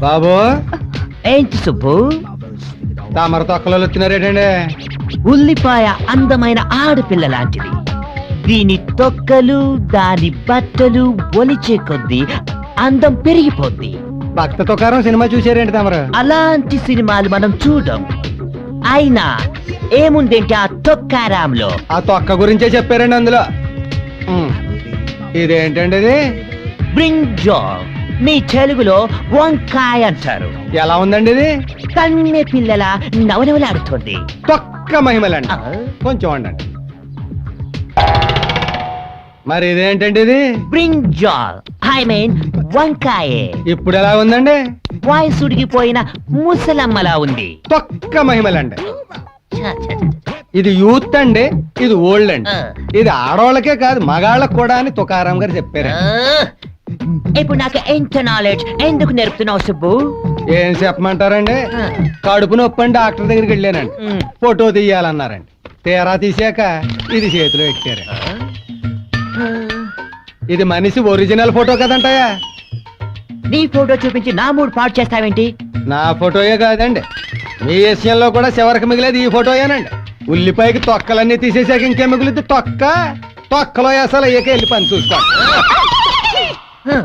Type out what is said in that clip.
బాబు ఏంటి సుబ్బు? తమర తొక్కలో వచ్చినారేటండి? ఉల్లిపాయ అందమైన ఆడపిల్ల లాంటిది. దీని తొక్కలు దాని బట్టలు ఒలిచే కొద్దీ అందం పెరిగిపోద్ది. భక్త తుకారం సినిమా చూసారేంటి తమరు? అలాంటి సినిమాలు మనం చూడం. అయినా ఏముందేంటి ఆ తొక్కారాంలో? ఆ తొక్క గురించే చెప్పారండి అందులో. ఉమ్. ఇదేంటండి ఇది? బ్రింజాల్, మీ తెలుగులో వంకాయ అంటారు. ఎలా ఉందండి ఇది? కన్నె పిల్లల నవనవలాడుతుంది. తొక్క మహిమలండి. ఆ, కొంచెం వండండి. మరి ఇదేంటండి ఇది? బ్రింజాల్, ఐ మీన్ వంకాయే. ఇప్పుడు ఎలా ఉందండి? వాయిస్ ఉడిగిపోయిన ముసలమ్మలా ఉంది. తొక్క మహిమలండి. ఛ, ఛ, ఛ, ఛ. ఇది యూత్ అండి, ఇది ఓల్డ్ అండి. ఆ. ఇది ఆడవాళ్ళకే కాదు మగాళ్ళకు కూడా అని తుకారాం గారు చెప్పారు. ఆ, ఇప్పుడు నాకు ఎంత నాలెడ్జ్ ఎందుకు నేర్పుతున్నావు సుబ్బు? ఏం చెప్పమంటారండి? ఆ. కడుపు నొప్పి అని డాక్టర్ దగ్గరికి వెళ్ళానండి. ఉమ్. ఫోటో తీయాలన్నారండి. తీరా తీసాక ఇది చేతిలో ఎక్కారు. ఆ, ఇది మనిషి ఒరిజినల్ ఫోటో కదంటాయా? నీ ఫోటో చూపించి నా మూడు పాటు చేస్తావేంటి? నా ఫోటోయే కాదండి, మీ విషయంలో కూడా చివరికి మిగిలేదు ఈ ఫోటోయేనండి. ఉల్లిపాయకి తొక్కలన్నీ తీసేసాక ఇంకేం మిగులుద్ది? తొక్కలో అసలు అయ్యాక వెళ్ళి పని చూసుకోండి. ఆ.